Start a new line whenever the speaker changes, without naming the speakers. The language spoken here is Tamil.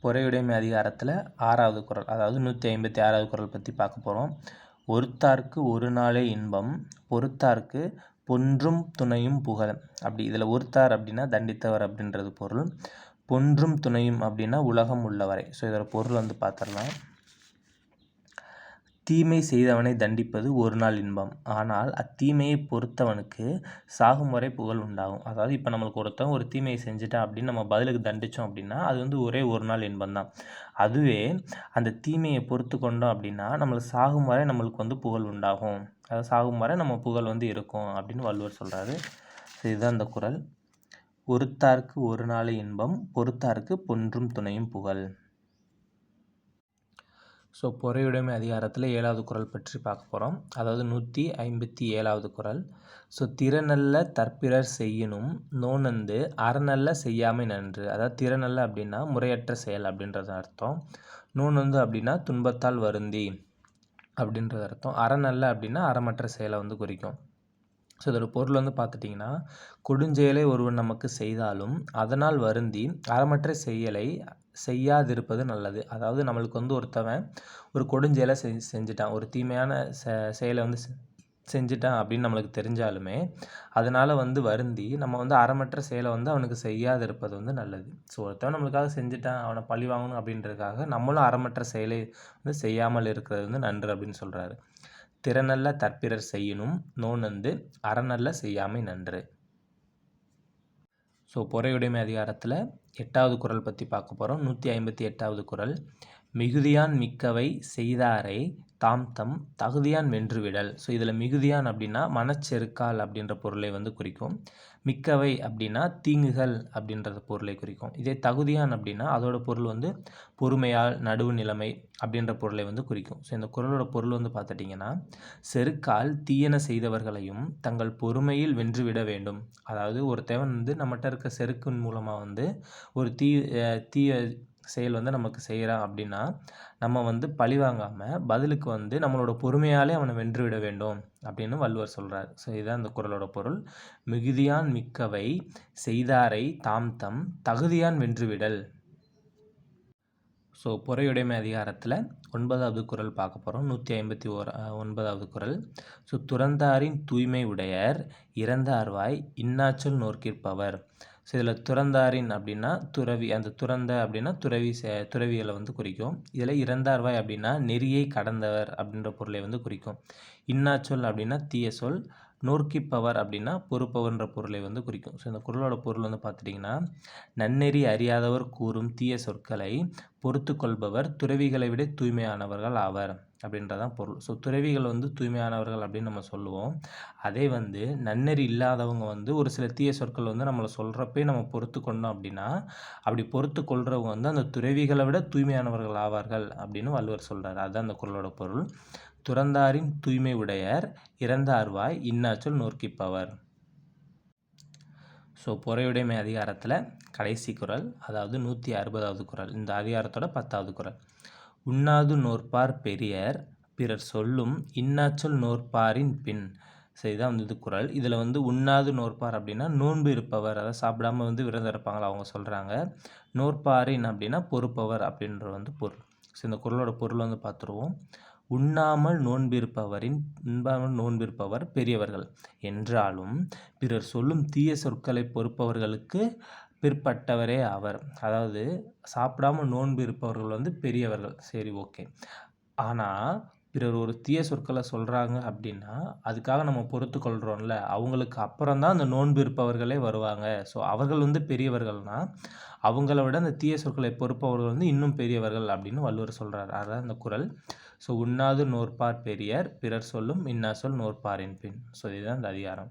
பொறையுடைமை அதிகாரத்தில் 6வது குறள், அதாவது 156வது குறள் பற்றி பார்க்க போகிறோம். ஒருத்தார்க்கு ஒரு நாளே இன்பம், பொறுத்தார்க்கு பொன்றும் துணையும் புகழ். அப்படி இதில் ஒருத்தார் அப்படின்னா தண்டித்தவர் அப்படின்றது பொருள். பொன்றும் துணையும் அப்படின்னா உலகம் உள்ளவரை. ஸோ இதோட பொருள் பார்த்துடலாம். தீமை செய்தவனை தண்டிப்பது ஒரு நாள் இன்பம், ஆனால் அத்தீமையை பொறுத்தவனுக்கு சாகும் வரை புகழ் உண்டாகும். அதாவது இப்போ நம்மளுக்கு ஒருத்தன் ஒரு தீமையை செஞ்சுட்டான் அப்படின்னு நம்ம பதிலுக்கு தண்டித்தோம் அப்படின்னா அது ஒரே ஒரு நாள் இன்பம் தான். அதுவே அந்த தீமையை பொறுத்து கொண்டோம் அப்படின்னா நம்மளுக்கு சாகும் வரை நம்மளுக்கு புகழ் உண்டாகும். அதாவது சாகும் வரை நம்ம புகழ் இருக்கும் அப்படின்னு வள்ளுவர் சொல்கிறாரு. ஸோ இதுதான் அந்த குறள். ஒருத்தார்க்கு ஒரு நாளே இன்பம், பொறுத்தார்க்கு பொன்றும் துணையும் புகழ். ஸோ பொறையுடைமை அதிகாரத்தில் 7வது குறள் பற்றி பார்க்க போகிறோம். அதாவது 157வது குறள். ஸோ திறனல்ல தற்பிறர் செய்யினும் நோனந்து அறநல்ல செய்யாமை நன்று. அதாவது திறனல்ல அப்படின்னா முறையற்ற செயல் அப்படின்றது அர்த்தம். நோனந்து அப்படின்னா துன்பத்தால் வருந்தி அப்படின்றது அர்த்தம். அறநல்ல அப்படின்னா அறமற்ற செயலை குறிக்கும். ஸோ இதோட பொருள் பார்த்துட்டிங்கன்னா, கொடுஞ்செயலை ஒருவன் நமக்கு செய்தாலும் அதனால் வருந்தி அறமற்ற செயலை செய்யாதிருப்பது நல்லது. அதாவது நம்மளுக்கு ஒருத்தவன் ஒரு கொடுஞ்செயலை செஞ்சுட்டான், ஒரு தீமையான செயலை செஞ்சுட்டான் அப்படின்னு நம்மளுக்கு தெரிஞ்சாலுமே அதனால் வருந்தி நம்ம அறமற்ற செயலை அவனுக்கு செய்யாதிருப்பது நல்லது. ஸோ ஒருத்தவன் நம்மளுக்காக செஞ்சுட்டான், அவனை பழி வாங்கணும் அப்படின்றதுக்காக நம்மளும் அறமற்ற செயலை செய்யாமல் இருக்கிறது நன்று அப்படின்னு சொல்கிறாரு. திறனல்ல தற்பிறர் செய்யினும் நோனந்து அறநல்ல செய்யாமை நன்று. ஸோ பொறையுடைமை அதிகாரத்தில் 8வது குறள் பற்றி பார்க்க போகிறோம். 158வது குறள். மிகுதியான் மிக்கவை செய்தாரை தாம் தம் தகுதியான் வென்றுவிடல். ஸோ இதில் மிகுதியான் அப்படின்னா மனச்செருக்கால் அப்படின்ற பொருளை குறிக்கும். மிக்கவை அப்படின்னா தீங்குகள் அப்படின்றத பொருளை குறிக்கும். இதே தகுதியான் அப்படின்னா அதோட பொருள் பொறுமையால் நடுவு நிலைமை அப்படின்ற பொருளை குறிக்கும். ஸோ இந்த குறளோட பொருள் பார்த்துட்டிங்கன்னா, செருக்கால் தீயன செய்தவர்களையும் தங்கள் பொறுமையில் வென்றுவிட வேண்டும். அதாவது ஒருத்தவன் நம்மகிட்ட இருக்க செருக்கின் மூலமாக ஒரு தீய செயல் நமக்கு செய்கிறான் அப்படின்னா நம்ம பழி வாங்காமல் பதிலுக்கு நம்மளோட பொறுமையாலே அவனை வென்றுவிட வேண்டும் அப்படின்னு வள்ளுவர் சொல்கிறார். ஸோ இதுதான் இந்த குறளோட பொருள். மிகுதியான் மிக்கவை செய்தாரை தாம் தம் தகுதியான் வென்றுவிடல். ஸோ பொறையுடைமை அதிகாரத்தில் 9வது குறள் பார்க்க போகிறோம். 159வது குறள். ஸோ துறந்தாரின் தூய்மை உடையர் இறந்தார்வாய் இன்னாச்சொல் நோர்க்கிற்பவர். ஸோ இதில் துறந்தாரின் அப்படின்னா துறவி, அந்த துறந்த அப்படின்னா துறவிகளை குறிக்கும். இதில் இறந்தார்வாய் அப்படின்னா நெறியை கடந்தவர் அப்படின்ற பொருளை குறிக்கும். இன்னாச்சொல் அப்படின்னா தீய சொல், நோர்க்கிப்பவர் அப்படின்னா பொறுப்பவர்ன்ற பொருளை குறிக்கும். ஸோ இந்த குறளோட பொருள் பார்த்துட்டிங்கன்னா, நன்னெறி அறியாதவர் கூறும் தீய சொற்களை பொறுத்து கொள்பவர் துறவிகளை விட தூய்மையானவர்கள் ஆவர் அப்படின்றதான் பொருள். ஸோ துறவிகள் தூய்மையானவர்கள் அப்படின்னு நம்ம சொல்லுவோம். அதே நன்னெறி இல்லாதவங்க ஒரு சில தீய சொற்கள் நம்மளை சொல்கிறப்பே நம்ம பொறுத்து கொண்டோம் அப்படின்னா அப்படி பொறுத்து கொள்கிறவங்க அந்த துறவிகளை விட தூய்மையானவர்கள் ஆவார்கள் அப்படின்னு வள்ளுவர் சொல்கிறார். அதுதான் அந்த குறளோட பொருள். துறந்தாரின் தூய்மை உடையர் இறந்தார்வாய் இன்னாச்சொல் நோர்க்கிப்பவர். ஸோ பொறையுடைமை அதிகாரத்தில் கடைசி குறள், அதாவது 160வது குறள். இந்த அதிகாரத்தோட 10வது குறள். உண்ணாது நோற்பார் பெரியர் பிறர் சொல்லும் இன்னாச்சொல் நோற்பாரின் பின். ஸோ இதுதான் இது குறள். இதில் உண்ணாது நோற்பார் அப்படின்னா நோன்பு இருப்பவர், அதை சாப்பிடாம விரதம் இருப்பாங்களா அவங்க சொல்கிறாங்க. நோற்பாரின் அப்படின்னா பொறுப்பவர் அப்படின்ற பொருள். ஸோ இந்த குறளோட பொருள் பார்த்துருவோம். உண்ணாமல் நோன்பிருப்பவர் பெரியவர்கள் என்றாலும் பிறர் சொல்லும் தீய சொற்களை பொறுப்பவர்களுக்கு பிற்பட்டவரே ஆவர். அதாவது சாப்பிடாமல் நோன்பு இருப்பவர்கள் பெரியவர்கள், சரி ஓகே. ஆனால் பிறர் ஒரு தீய சொற்களை சொல்கிறாங்க அப்படின்னா அதுக்காக நம்ம பொறுத்து கொள்கிறோம்ல, அவங்களுக்கு அப்புறம் தான் அந்த நோன்பு இருப்பவர்களே வருவாங்க. ஸோ அவர்கள் பெரியவர்கள்னால் அவங்கள விட அந்த தீய சொற்களை பொறுப்பவர்கள் இன்னும் பெரியவர்கள் அப்படின்னு வள்ளுவர் சொல்கிறார். அதுதான் இந்த குறள். ஸோ உண்ணாது நோற்பார் பெரியர் பிறர் சொல்லும் இன்னாச்சொல் நோற்பாரின் பின். ஸோ இதுதான் இந்த அதிகாரம்.